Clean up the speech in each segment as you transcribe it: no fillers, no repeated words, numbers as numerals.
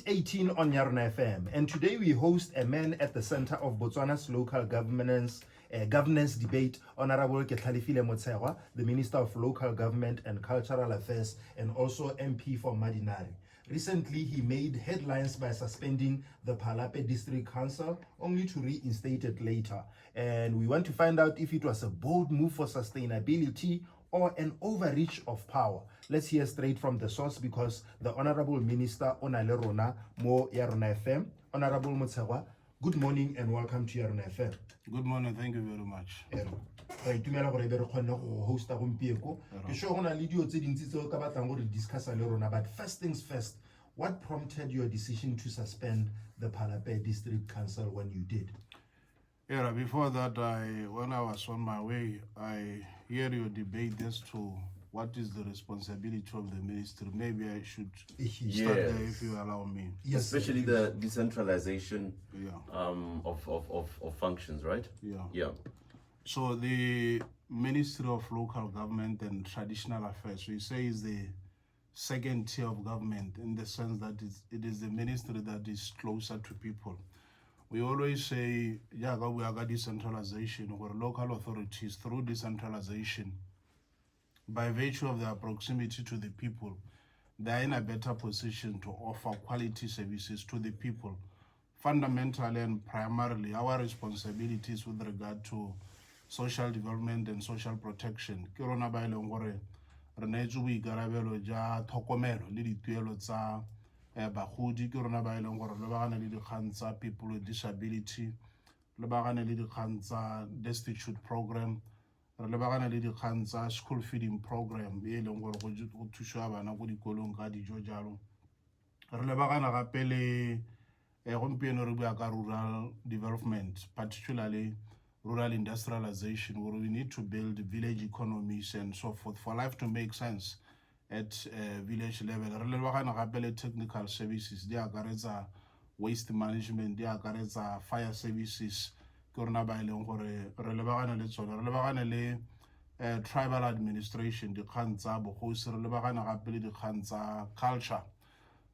18 on Yarna FM, and today we host a man at the center of Botswana's local governance debate, Honorable Ketlhalefile Motshegwe, the Minister of Local Government and Cultural Affairs, and also MP for Madinari. Recently, he made headlines by suspending the Phalape District Council, only to reinstate it later. And we want to find out if it was a bold move for sustainability or an overreach of power. Let's hear straight from the source, because the Honorable Minister Onale Rona Mo Yarona FM. Honorable Motshegwe, good morning and welcome to Yarona FM. Good morning, thank you very much. But first things first, what prompted your decision to suspend the Phalape District Council when you did? Yeah, before that, when I was on my way, I hear your debate as to what is the responsibility of the ministry. Maybe I should start there if you allow me. Yes, especially the decentralization of functions, right? Yeah. So the Ministry of Local Government and Traditional Affairs, we say, is the second tier of government, in the sense that it is the ministry that is closer to people. We always say, we have decentralization, or local authorities, through decentralization, by virtue of their proximity to the people, they are in a better position to offer quality services to the people. Fundamentally and primarily, our responsibilities with regard to social development and social protection ke rona ba ileng gore re neetse boikarabelo ja tlhokomelo le dituelo tsa bagodi, ke rona ba ileng gore le bagane le dikgang tsa people with disability, le bagane le dikgang tsa destitute program, re le bagane le dikgang tsa school feeding program e leng gore go thusiwa bana ko dikolong ka dijo jalo, re le bagana gape le gompieno re bua ka rural development, particularly rural industrialization, where we need to build village economies and so forth for life to make sense at village level. Re le bagana gape le technical services, di akaretsa waste management, di akaretsa fire services, ke rona ba ileng gore re le bagana le tsone. Re le bagana le tribal administration, dikgang tsa bogosi, re le bagana gape le dikgang tsa culture,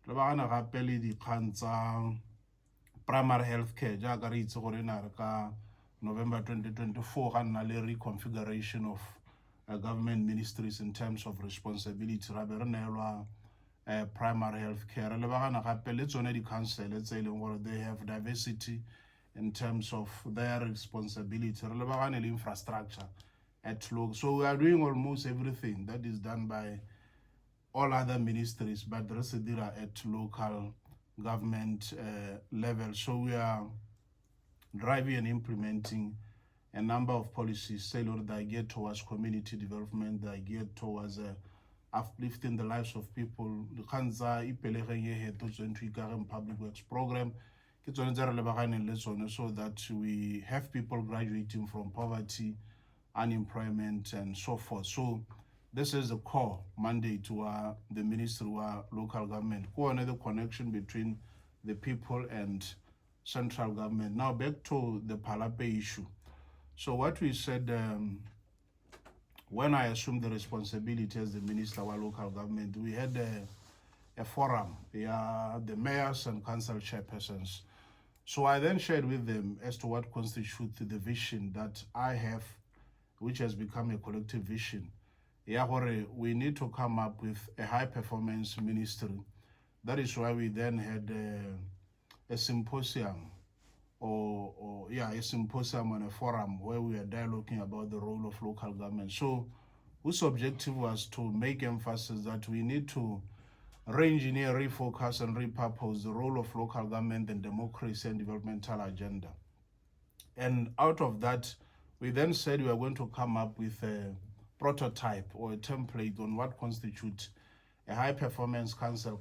re le bagana gape le dikgang tsa primary health care, jaaka re itse gore na re ka November 2024 ga nna le reconfiguration of government ministries in terms of responsibility. Ra be re neelwa primary health care. Re le bagana gape le tsone di-council tse ileng gore they have diversity in terms of their responsibility. Re le bagane le infrastructure at local. So we are doing almost everything that is done by all other ministries, but the rest are at local government level. So we are driving and implementing a number of policies that geared towards community development, that are geared towards uplifting the lives of people. The Kanza Ipelegeng to public works program, so that we have people graduating from poverty, unemployment, and so forth. So this is the core mandate to the Ministry of Local Government. The connection between the people and central government. Now back to the Phalape issue. So what we said, when I assumed the responsibility as the Minister of Local Government, we had a forum, the mayors and council chairpersons. So I then shared with them as to what constitutes the vision that I have, which has become a collective vision. We need to come up with a high performance ministry. That is why we then had a symposium, a symposium and a forum where we are dialoguing about the role of local government. So whose objective was to make emphasis that we need to re-engineer, refocus, and repurpose the role of local government and democracy and developmental agenda. And out of that, we then said we are going to come up with a prototype or a template on what constitutes a high performance council.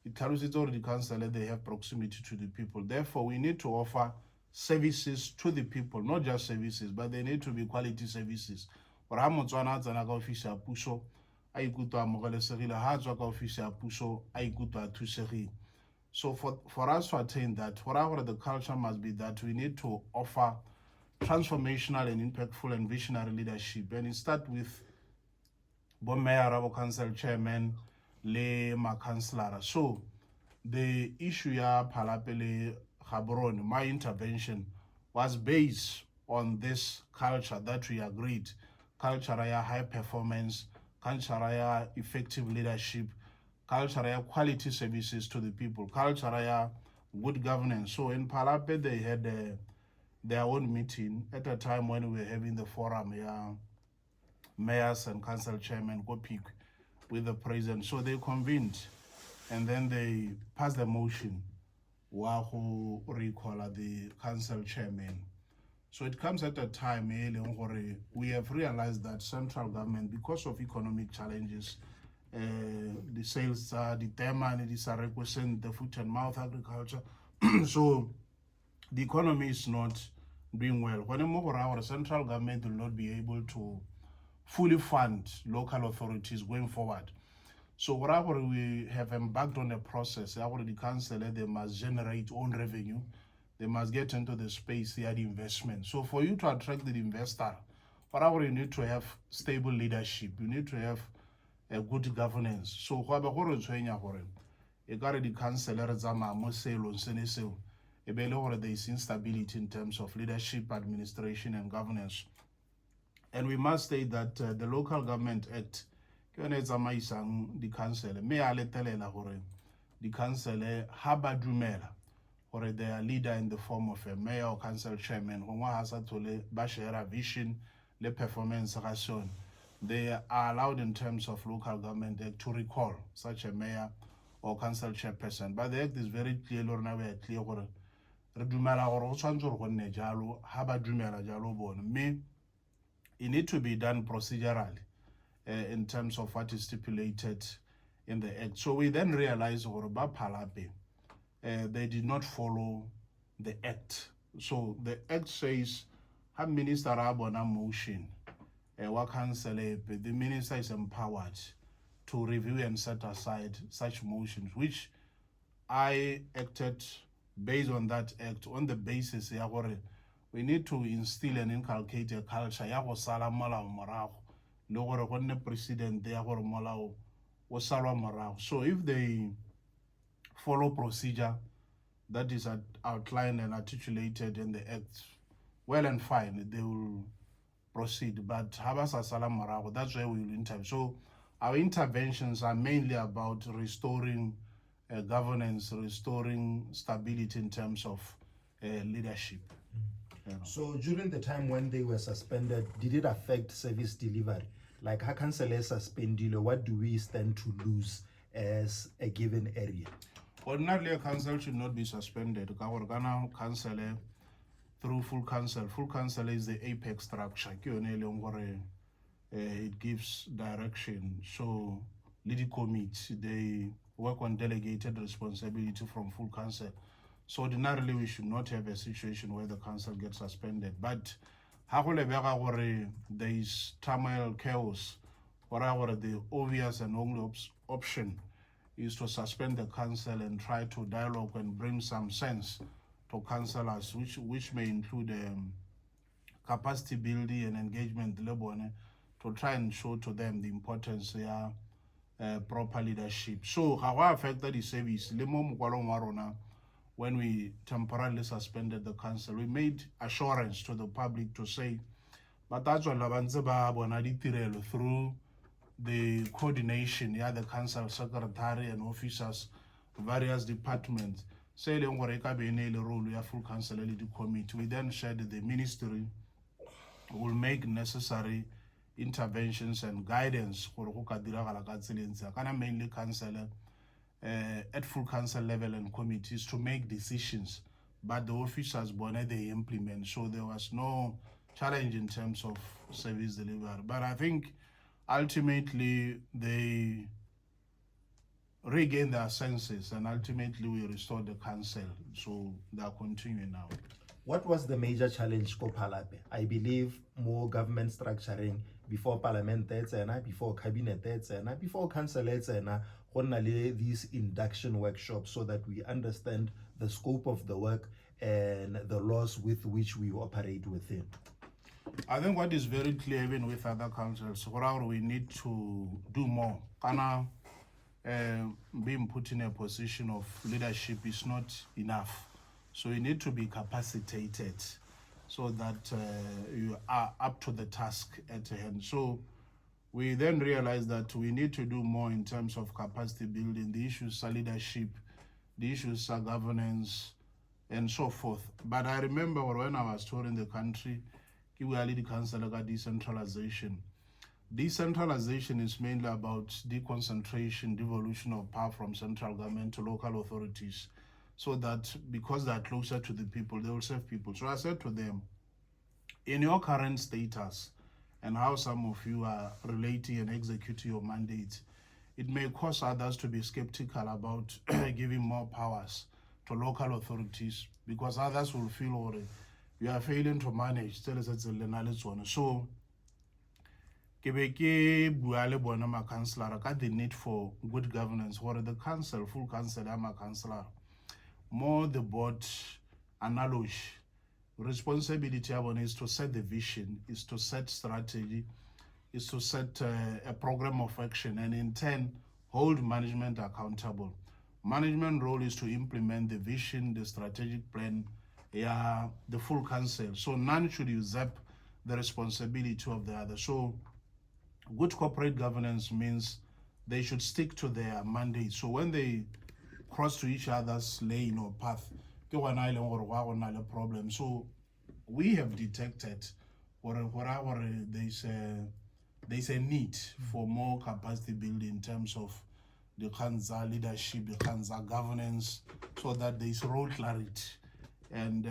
It tells it already the council that they have proximity to the people. Therefore, we need to offer services to the people, not just services, but they need to be quality services. So for us to attain that, whatever the culture must be, that we need to offer transformational and impactful and visionary leadership. And it starts with Mayor, Council Chairman, le ma councillor. So the issue ya Palapele Gaborone, my intervention was based on this culture that we agreed, culture ya high performance, culture ya effective leadership, culture ya quality services to the people, culture ya good governance. So in Palape, they had their own meeting at a time when we were having the forum, mayors and council chairmen go pick with the president. So they convened and then they passed the motion who recall the council chairman. So it comes at a time we have realized that central government, because of economic challenges, the sales are determined, these are requesting the foot and mouth agriculture. So the economy is not doing well. When our central government will not be able to fully fund local authorities going forward. So whatever we have embarked on a process, the council, they must generate own revenue. They must get into the space here, the investment. So for you to attract the investor, whatever you need to have stable leadership, you need to have a good governance. So what the council there is instability in terms of leadership, administration, and governance. And we must state that the Local Government Act, the council, the council, or their leader in the form of a mayor or council chairman, who has to share vision, the performance, they are allowed in terms of Local Government Act to recall such a mayor or council chairperson. But the act is very clear, it need to be done procedurally in terms of what is stipulated in the act. So we then realize they did not follow the act. So the act says, have minister on a motion, the minister is empowered to review and set aside such motions, which I acted based on that act, on the basis we need to instill and inculcate a culture president so if they follow procedure that is outlined and articulated in the act, well and fine, they will proceed. But that's where we will intervene. So our interventions are mainly about restoring governance, restoring stability in terms of leadership. So during the time when they were suspended, did it affect service delivery? Like, how council suspended, what do we stand to lose as a given area? Ordinarily, a council should not be suspended. Our Ghana council through full council. Full council is the apex structure. It gives direction. So, lead committee, they work on delegated responsibility from full council. So ordinarily, we should not have a situation where the council gets suspended. But there is turmoil, chaos, whatever the obvious and only option is to suspend the council and try to dialogue and bring some sense to councillors, which may include capacity building and engagement to try and show to them the importance of proper leadership. So how affected the service? When we temporarily suspended the council, we made assurance to the public to say, but that's what through the coordination, the council secretary and officers, various departments, say the role we have full council committee. We then said the ministry will make necessary interventions and guidance for mainly council at full council level and committees to make decisions, but the officers they implement. So there was no challenge in terms of service delivery. But I think ultimately they regain their senses and ultimately we restore the council. So they are continuing now. What was the major challenge for Palape? I believe more government structuring before parliament, before cabinet, before council, these induction workshops so that we understand the scope of the work and the laws with which we operate within. I think what is very clear even with other councils, we need to do more. being put in a position of leadership is not enough. So you need to be capacitated so that you are up to the task at hand. So we then realized that we need to do more in terms of capacity building. The issues are leadership, the issues are governance, and so forth. But I remember when I was touring the country, we are leading council about decentralization. Decentralization is mainly about deconcentration, devolution of power from central government to local authorities, so that because they are closer to the people, they will serve people. So I said to them, in your current status and how some of you are relating and executing your mandate, it may cause others to be skeptical about giving more powers to local authorities, because others will feel, or you are failing to manage. So ke be ke bua le bona ma-councillor ka the need for good governance, gore the council, full council ya ma-councillor, more the board analogy, responsibility ya bona is to set the vision, is to set strategy, is to set a program of action, and in turn hold management accountable. Management role is to implement the vision, the strategic plan, the full council. So none should usurp the responsibility of the other. So good corporate governance means they should stick to their mandate. So when they cross to each other's lane or path, a problem. So we have detected there's a need for more capacity building in terms of the Khanza leadership, the Khanza governance, so that there's role clarity. And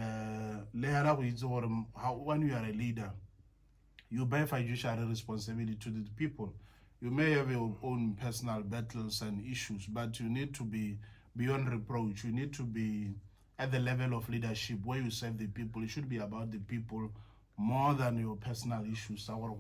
when you are a leader, you bear fiduciary responsibility to the people. You may have your own personal battles and issues, but you need to be beyond reproach. You need to be at the level of leadership where you serve the people. It should be about the people more than your personal issues. Or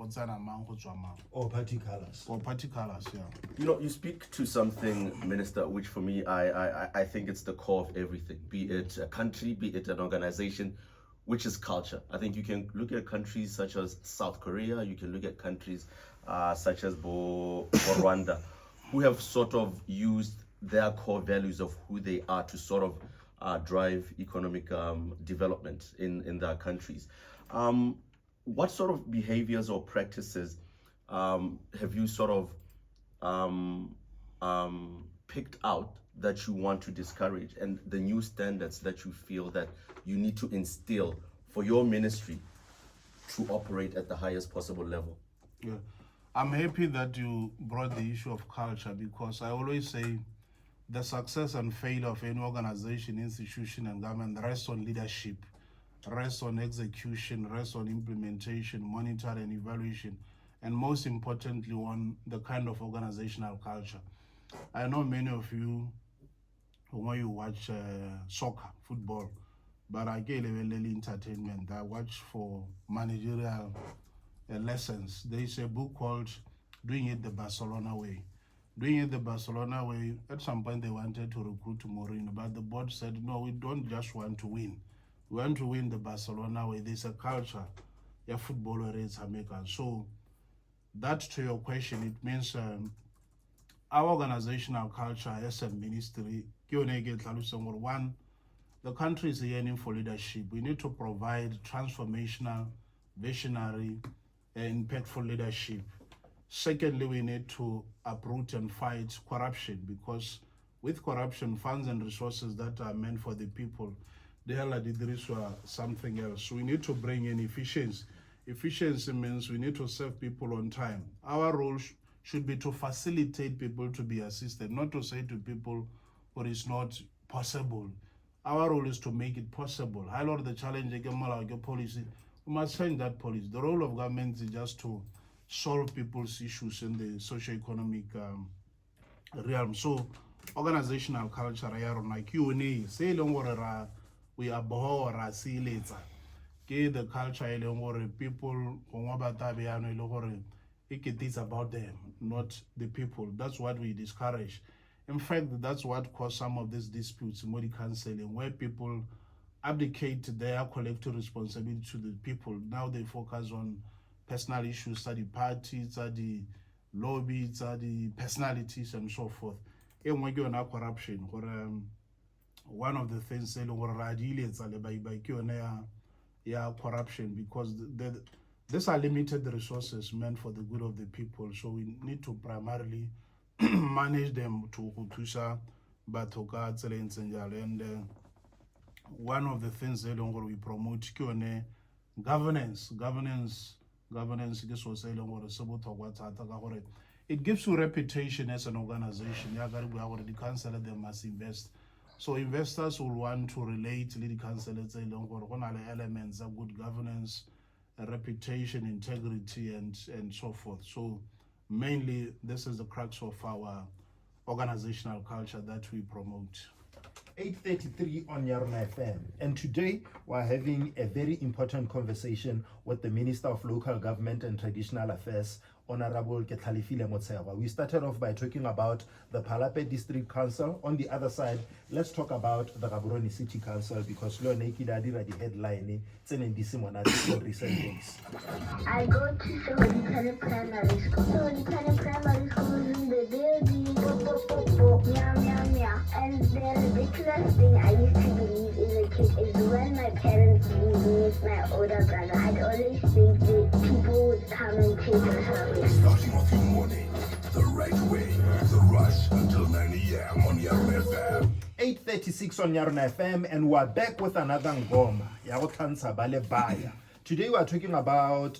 party colors. Or party colors, yeah. You know, you speak to something, Minister, which for me, I think it's the core of everything, be it a country, be it an organization, which is culture. I think you can look at countries such as South Korea, you can look at countries such as Rwanda, who have sort of used their core values of who they are to sort of drive economic development in their countries. What sort of behaviors or practices have you sort of picked out that you want to discourage, and the new standards that you feel that you need to instill for your ministry to operate at the highest possible level? Yeah, I'm happy that you brought the issue of culture, because I always say the success and failure of any organization, institution, and government rests on leadership, rests on execution, rests on implementation, monitoring, and evaluation, and most importantly on the kind of organizational culture. I know many of you, when you watch soccer, football, but I get entertainment. I watch for managerial lessons. There's a book called Doing It the Barcelona Way. Doing it the Barcelona way, at some point they wanted to recruit Mourinho, but the board said, no, we don't just want to win. We want to win the Barcelona way. There's a culture, football rates American. So that, to your question, it means our organizational culture as a ministry, one, the country is yearning for leadership. We need to provide transformational, visionary, impactful leadership. Secondly, we need to uproot and fight corruption, because with corruption, funds and resources that are meant for the people, they are something else. We need to bring in efficiency. Efficiency means we need to serve people on time. Our role should be to facilitate people to be assisted, not to say to people what is not possible. Our role is to make it possible. I love the challenge policy. We must change that policy. The role of government is just to solve people's issues in the socio-economic realm. So organizational culture, like you say, we abhor the culture, people, it is about them, not the people. That's what we discourage. In fact, that's what caused some of these disputes in Modi counseling, where people abdicate their collective responsibility to the people. Now they focus on personal issues, the parties, the lobbies, the personalities, and so forth. e nngwe ke yona corruption gore one of the things e leng gore ra di iletsa le baibai ke yone ya corruption, because these are limited resources meant for the good of the people, so we need to primarily manage them to thusa batho ka tsela e ntseng jalo. And one of the things e leng gore we promote ke yone governance ke so se e leng gore se botlhokwa thata ka gore it gives you reputation as an organization. Ya ka re bua gore di-councillor they must invest, so investors will want to relate le di-councillor tse e leng gore go na le elements of good governance, reputation, integrity, and so forth. So mainly this is the crux of our organizational culture that we promote. 8:33 on Yarna FM, and today we're having a very important conversation with the Minister of Local Government and Traditional Affairs, Honorable Ketlhalefile Motshegwe. We started off by talking about the Phalape District Council. On the other side, let's talk about the Gaborone City Council, because Leo Nekida did the headline in recent days. I go to Ketlhalefile Primary School. Ketlhalefile Primary School is in the building. Meow, meow, meow. And the ridiculous thing I used to believe as a kid is when my parents leave me with my older brother, I'd always think that people would come and take us away. Starting off your morning the right way, the rush until 9 a.m. on Yarna FM. 8:36 on Yarna FM, and we're back with another ngoma. Today we are talking about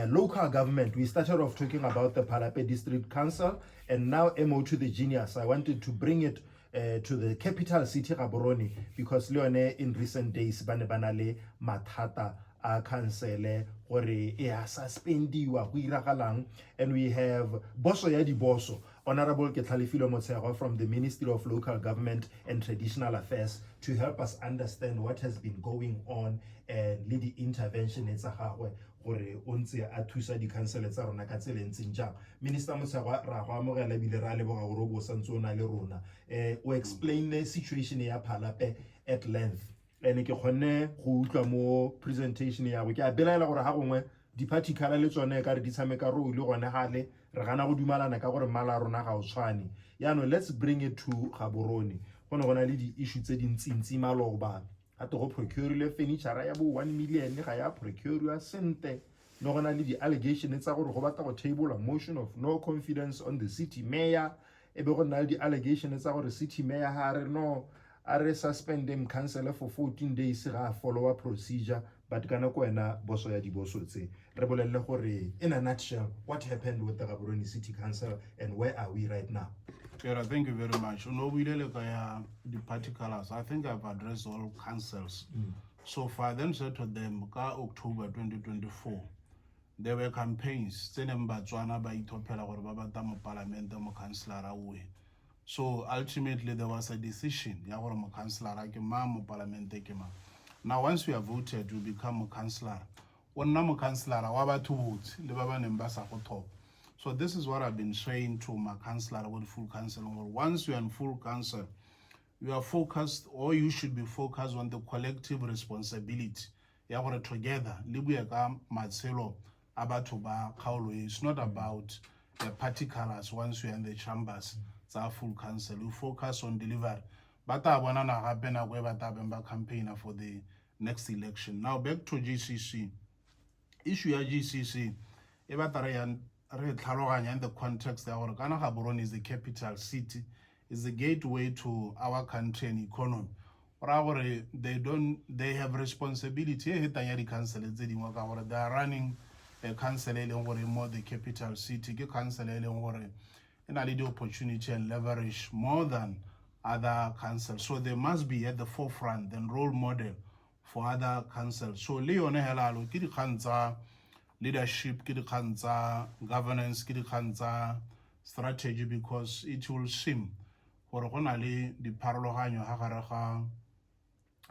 local government. We started off talking about the Phalape District Council, and now MO to the genius. I wanted to bring it to the capital city Gaborone, because Leone in recent days banale mathata a council gore e suspendiwa go iragalang, and we have boso ya di boso, Honorable Ketlhalefile Motshegwe from the Ministry of Local Government and Traditional Affairs, to help us understand what has been going on and le di intervention tsa gagwe gore o ntse a thusa di-council tsa rona ka tsela ntseng jang. Minister Motshegwe ra go amogela bile ra leboga gore o bo santse o na le rona o explain the situation ya Phalape at length, and ke khone go utlwa mo presentation ya go ke a belaela gore ha gongwe di-party color le tsone ka re di tshameka ro le gone gale re gana go dumalana ka gore mala rona ga o tshwane. Yaano let's bring it to Gaborone. Gone gona le di-issue tse dintsintsi maloba ate go procure furniture ya bo 1 million ga ya procure sente, no gona le di-allegation tsa gore go batla go table a motion of no confidence on the city mayor, e be go nna le di-allegation tsa gore city mayor ha re no a re suspend him councillor for 14 days ga follow a procedure, but kana ko wena boso ya di boso tse re bolelle gore in a nutshell what happened with the Gaborone City Council and where are we right now. Yeah, thank you very much. No, we the particulars. I think I've addressed all councils. So far, then said to them, October 2024, there were campaigns. So ultimately, there was a decision. Now, once we are voted, we become a councillor. One number councillor, so this is what I've been saying to my councillor with full council. Once you're in full council, you are focused, or you should be focused on the collective responsibility. Together, it's not about the particulars. Once you're in the chambers, it's our full council. You focus on delivery. But I want to happen a campaign for the next election. Now back to GCC. Issue of GCC. In the context that Gaborone is the capital city, is the gateway to our country and economy. They have responsibility. They are running a council more the capital city, council and a little opportunity and leverage more than other councils. So they must be at the forefront and role model for other councils. So Leone Helalo, Kiri leadership, governance, strategy, because it will seem for the parallel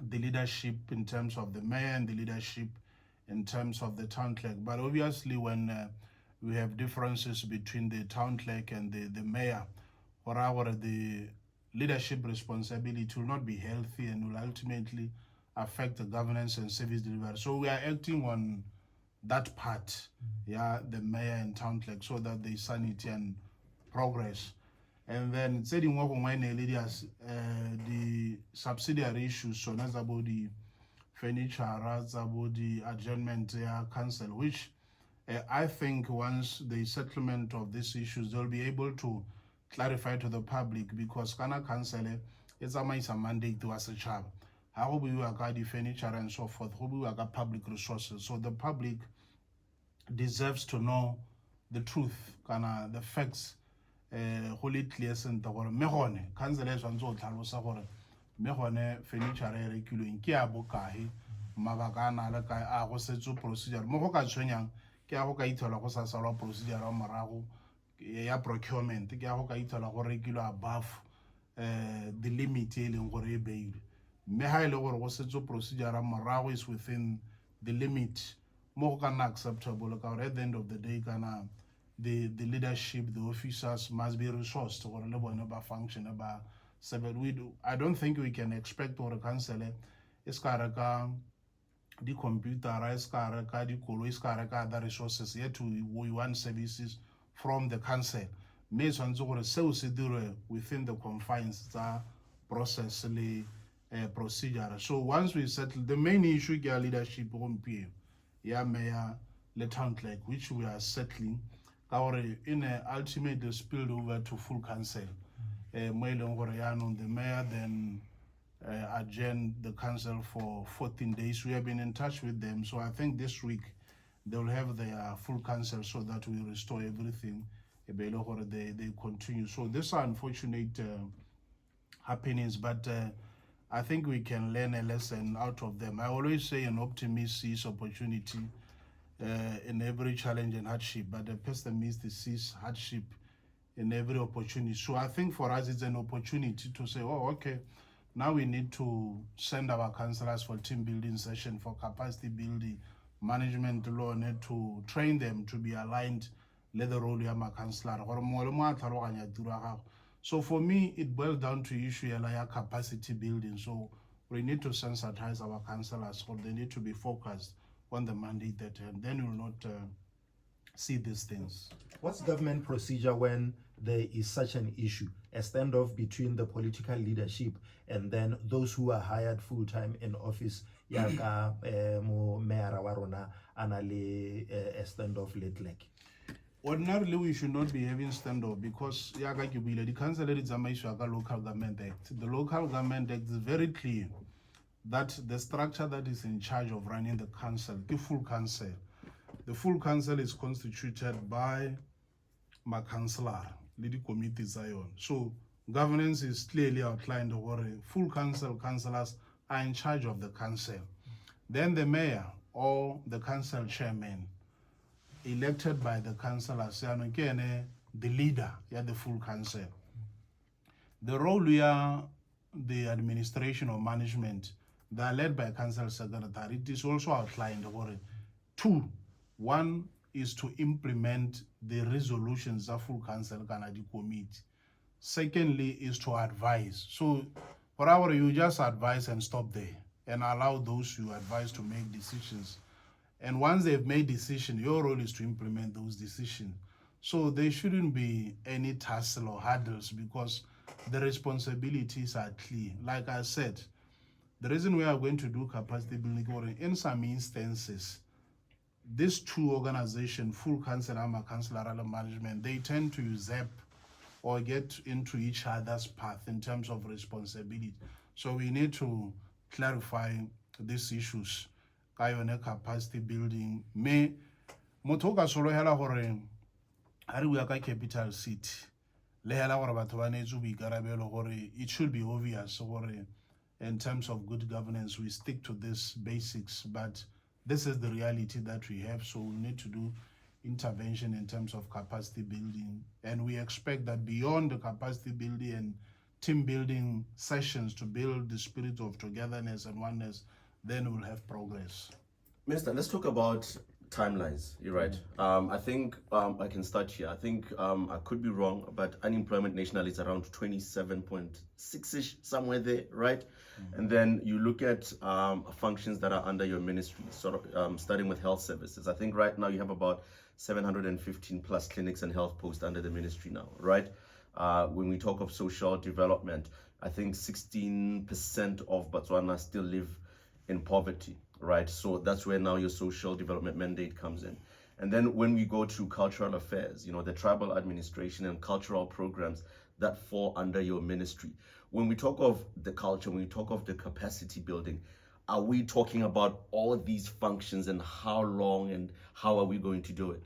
the leadership in terms of the mayor and the leadership in terms of the town clerk. But obviously when we have differences between the town clerk and the mayor, or the leadership responsibility will not be healthy and will ultimately affect the governance and service delivery. So we are acting on that part, the mayor and town clerk, so that there's sanity and progress. And then setting work on the subsidiary issues, so that's about the furniture, about the adjournment council, which I think once the settlement of these issues, they'll be able to clarify to the public, because Kana council it's a mandate to us a child. How we work the furniture and so forth, how we work public resources. So the public deserves to know the truth, the facts. Holy clear center gore megone council e swantse go tlhalosa gore megone furniture e rekilweng ke ya bokae mabaka a na le kae a go setso procedure mo go ka tshwenyang ke ya go ka ithola go sa salwa procedure ya morago ya procurement ke ya go ka ithola go rekilwe above the limit e leng gore e beilwe, mme ha ile gore go setso procedure ya morago is within the limit mo go ka nna acceptable ka gore at the end of the day kana the leadership, the officers must be resourced or a function about seven. I don't think we can expect or a council is the computer, is other resources yet we want services from the council. Within the confines the process procedure. So once we settle the main issue, leadership mayor, town clerk, which we are settling. In ultimate spilled over to full council. The mayor then adjourned the council for 14 days. We have been in touch with them, so I think this week they will have their full council so that we restore everything. They continue. So these are unfortunate happenings, but I think we can learn a lesson out of them. I always say an optimist sees opportunity in every challenge and hardship, but the pessimist sees hardship in every opportunity. So I think for us it's an opportunity to say, oh, okay, now we need to send our councillors for team building session, for capacity building, management law, need to train them to be aligned with the role of my councillor. So for me, it boils down to issue like capacity building. So we need to sensitize our councillors, so they need to be focused on the mandate that, and then you will not see these things. What's government procedure when there is such an issue, a standoff between the political leadership and then those who are hired full-time in office, yaka mo mayor wa rona anale a standoff lately? Ordinarily, we should not be having standoff because the council is a local government act. The local government act is very clear that the structure that is in charge of running the council, the full council is constituted by my councillor, the committee Zion. So governance is clearly outlined over full councillors are in charge of the council. Then the mayor or the council chairman, elected by the councillors, the leader, the full council. The role we are the administration or management, they are led by council secretary. It is also outlined over it. 2, 1 is to implement the resolutions of full council Canada committee. Secondly is to advise. So for our, you just advise and stop there and allow those you advise to make decisions. And once they've made decisions, your role is to implement those decisions. So there shouldn't be any tussle or hurdles because the responsibilities are clear. Like I said, the reason we are going to do capacity building, in some instances, these two organizations, full council and councillor management, they tend to usurp or get into each other's path in terms of responsibility. So we need to clarify these issues. Capacity building. Me, motoka solo hela hore, hari uyaka capital city. Le hela hore batho ba nezu bikarabelo hore, it should be obvious hore, in terms of good governance, we stick to these basics, but this is the reality that we have, so we need to do intervention in terms of capacity building. And we expect that beyond the capacity building and team building sessions to build the spirit of togetherness and oneness, then we'll have progress. Minister, let's talk about timelines. You're right. I think I can start here. I think I could be wrong, but unemployment nationally is around 27.6-ish, somewhere there, right? And then you look at functions that are under your ministry, sort of starting with health services. I think right now you have about 715 plus clinics and health posts under the ministry now, right? When we talk of social development, I think 16% of Botswana still live in poverty, right? So that's where now your social development mandate comes in. And then when we go to cultural affairs, the tribal administration and cultural programs that fall under your ministry. When we talk of the culture, when we talk of the capacity building, are we talking about all these functions, and how long and how are we going to do it?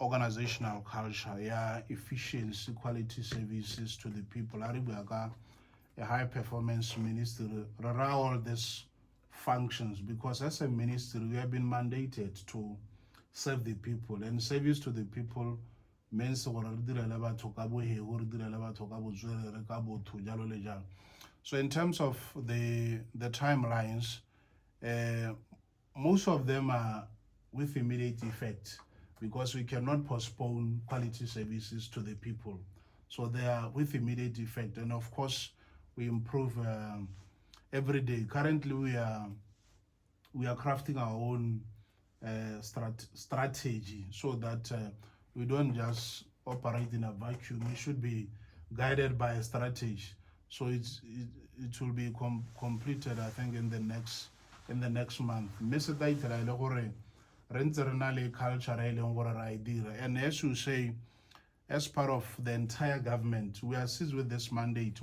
Organizational culture, efficiency, quality services to the people. A high performance ministry, all these functions, because as a ministry we have been mandated to serve the people, and service to the people means so in terms of the timelines, most of them are with immediate effect, because we cannot postpone quality services to the people. So they are with immediate effect, and of course we improve every day. Currently we are crafting our own strategy, so that we don't just operate in a vacuum. We should be guided by a strategy. So it will be completed, I think, in the next month. And as you say, as part of the entire government, we are seized with this mandate.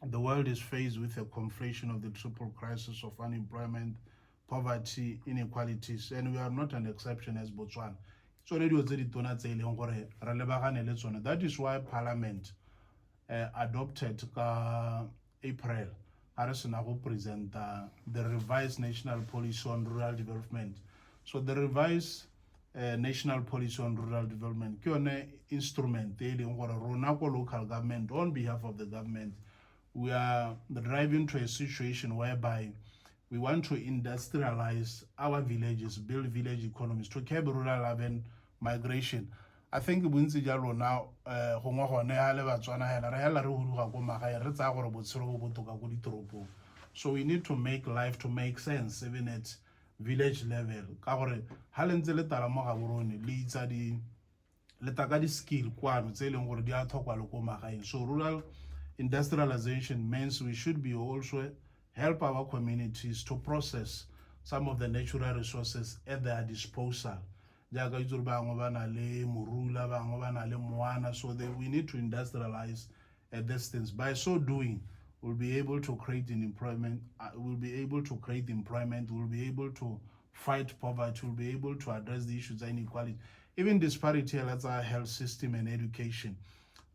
The world is faced with a conflation of the triple crisis of unemployment, poverty, inequalities, and we are not an exception as Botswana. So that is why Parliament adopted April present the revised national policy on rural development. So the revised national policy on rural development is an instrument local government, on behalf of the government. We are driving to a situation whereby we want to industrialize our villages, build village economies, to curb rural urban migration. I think now so we need to make life to make sense even at village level. So rural industrialization means we should be also help our communities to process some of the natural resources at their disposal. So we need to industrialize at distance. By so doing, we'll be able to create employment, we'll be able to fight poverty, we'll be able to address the issues of inequality, even disparity in our health system and education.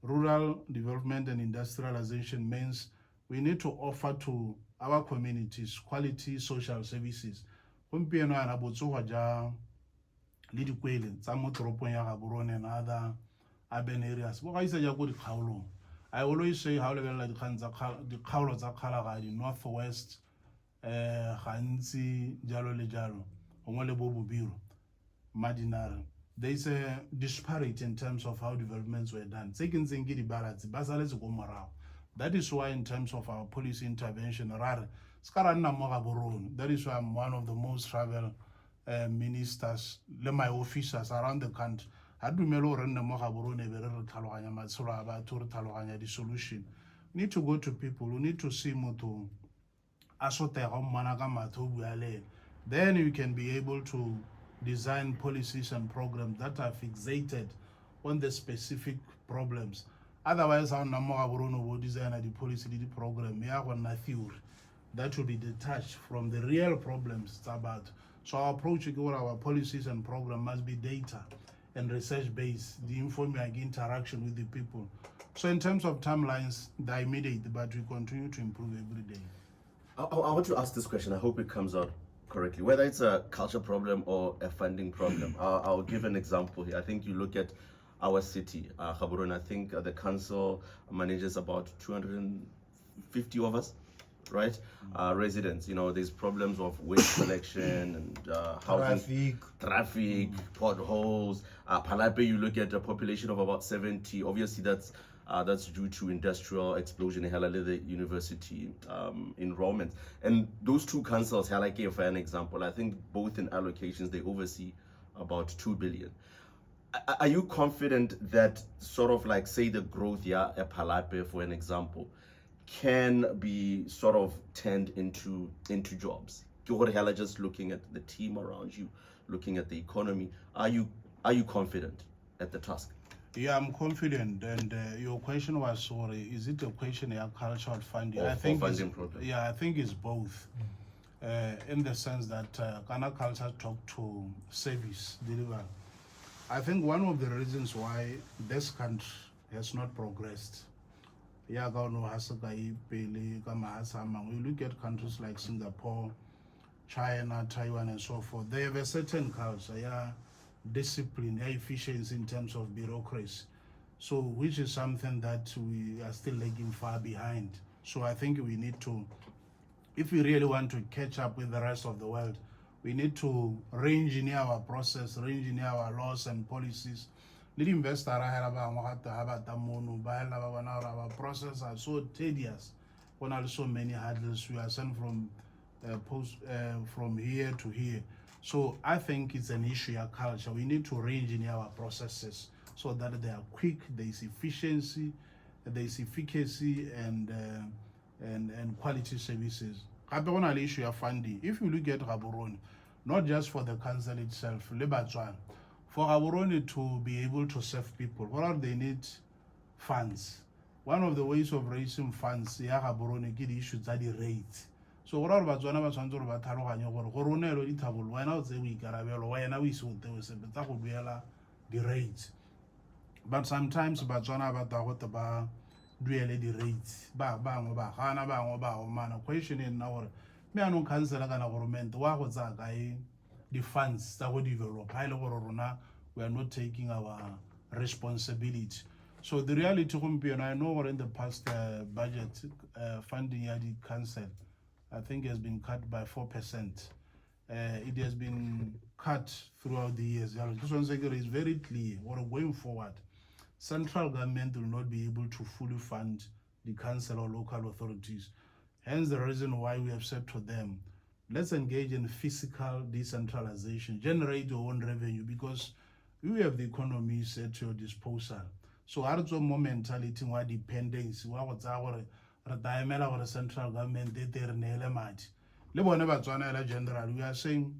Rural development and industrialization means we need to offer to our communities quality social services. And other urban areas. I always say how level like the Kaulos are Kalahari, Northwest, Hansi, Jalo Lejalo, Omole Bobu Biro, Madinara. There is a disparity in terms of how developments were done. That is why in terms of our policy intervention, that is why I'm one of the most traveled ministers, my officers around the country. The solution. We need to go to people, we need to see moto. Then you can be able to design policies and programs that are fixated on the specific problems. Otherwise, our will design the policy, the program, that will be detached from the real problems it's about. So our approach to our policies and program must be data and research based, the informing interaction with the people. So in terms of timelines, they're immediate, but we continue to improve every day. I want to ask this question. I hope it comes out correctly. Whether it's a culture problem or a funding problem, I'll give an example here. I think you look at our city, Gaborone. I think the council manages about 250 of us, right? Residents. There's problems of waste collection and housing, traffic, potholes. Palape, you look at a population of about 70. Obviously, that's That's due to industrial explosion in Ketlhalefile University enrollment. And those two councils, Ketlhalefile for an example, I think both in allocations, they oversee about 2 billion. Are you confident that sort of like, say, the growth here at Phalape, for an example, can be sort of turned into jobs? Just looking at the team around you, looking at the economy, are you confident at the task? Yeah, I'm confident. And your question was, sorry, is it a question of cultural funding? Or I think funding program? yeah, I think it's both. In the sense that Ghana culture talk to service deliver. I think one of the reasons why this country has not progressed, we look at countries like Singapore, China, Taiwan, and so forth. They have a certain culture, discipline, efficiency in terms of bureaucracy. So, which is something that we are still lagging far behind. So, I think we need to, if we really want to catch up with the rest of the world, we need to re-engineer our process, re-engineer our laws and policies. Let investors our process are so tedious. When are so many hurdles we are sent from from here to here. So I think it's an issue of culture. We need to re-engineer our processes so that they are quick, there is efficiency, there is efficacy, and quality services. The issue of funding. If you look at Gaborone, not just for the council itself, for Gaborone to be able to serve people, what are they need? Funds. One of the ways of raising funds, Gaborone get issues at the rate. So what are Batswana Batswanzo Batalohanyo or Coronel Itable? Why not say we Carabello? Why not we so there was a the rate? But sometimes Batswana Batahotaba duele the rates. Ba Hana Bang man, a question in our me I don't cancel a government. What was that guy? The funds that would develop. We are not taking our responsibility. So the reality, and I know in the past budget funding had cancelled. I think has been cut by 4%. It has been cut throughout the years. This one is very clear. What going forward, central government will not be able to fully fund the council or local authorities. Hence the reason why we have said to them, let's engage in physical decentralization, generate your own revenue, because we have the economies at your disposal. So our mentality, our dependence, what our diamela or the central government they element. General, we are saying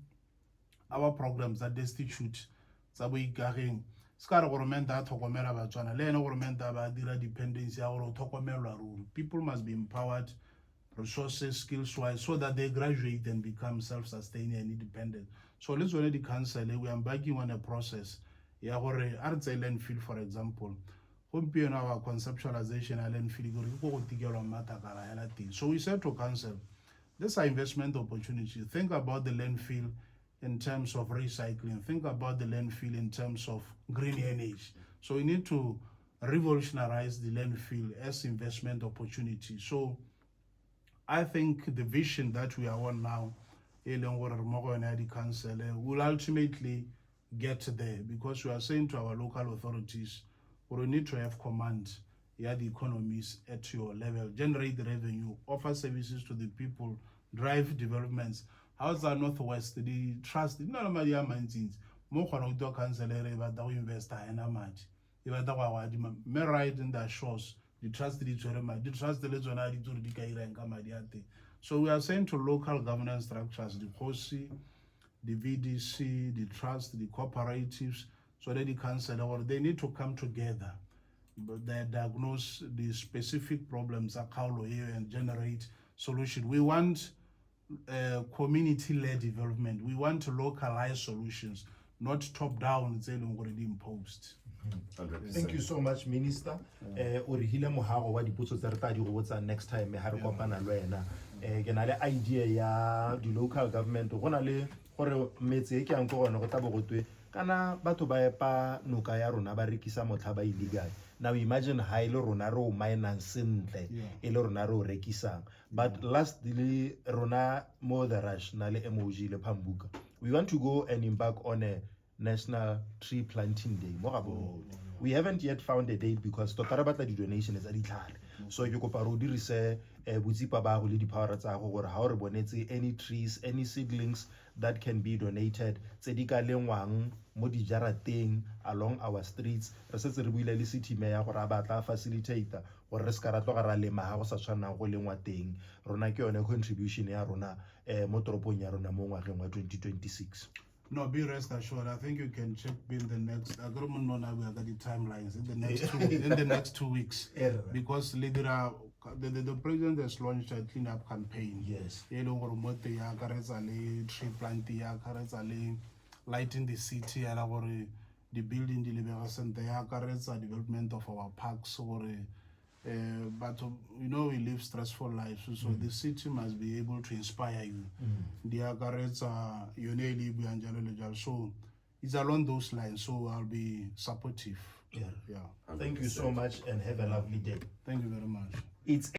our programs are destitute. Sabi garing. Skara government that tokomela Batswana. Leno government that dependency or tokomela rule. People must be empowered, resources, skills-wise, so that they graduate and become self-sustaining and independent. So let's already cancel. We are embarking on a process. Arts Island Field, for example. Our conceptualization so we said to council, this is an investment opportunity. Think about the landfill in terms of recycling. Think about the landfill in terms of green energy. So we need to revolutionize the landfill as investment opportunity. So I think the vision that we are on now, council, will ultimately get there, because we are saying to our local authorities, we need to have command, the economies at your level, generate the revenue, offer services to the people, drive developments. How's the Northwest? The trust, no matter mountains, more to cancel investor and how much. If I may ride in the shores, the trust the trust the so we are saying to local governance structures, the COSI, the VDC, the trust, the cooperatives, so that the council, or they need to come together, but they diagnose the specific problems and generate solution. We want community-led development. We want to localize solutions, not top-down, already imposed. Thank you so much, Minister. Next time, idea ya the local government. Kana batho ba epa noka ya rona ba rekisa motlhaba illegal. Now imagine ha ile rona ro minance sentle ile rona ro rekisang. But lastly rona more the rush na le MOG le Phambuka. We want to go and embark on a national tree planting day. We haven't yet found a date because tota re batla di-donation tsa ditlhare. So ke kopa re o dirise botsipa ba go le di-power tsa go gore ha o re bonetse any trees, any seedlings that can be donated tse di ka lengwang mo dijarateng along our streets. Re setse re buile le city mayor gore a batla facilitator gore re ska ra tloga ra lema ha go sa tshwanang go lengwa teng. Rona ke yone contribution ya rona mo toropong ya rona mo ngwageng wa 2026. No, be rest assured. I think you can check in the next. I don't know now we are the timelines in the next in the next 2 weeks. Because later the president has launched a cleanup campaign. Yes. Tree planting, lighting the city, and the building delivery center, development of our parks, but we live stressful lives, so the city must be able to inspire you. So it's along those lines, so I'll be supportive. Thank you so much and have a lovely day. Thank you very much. It's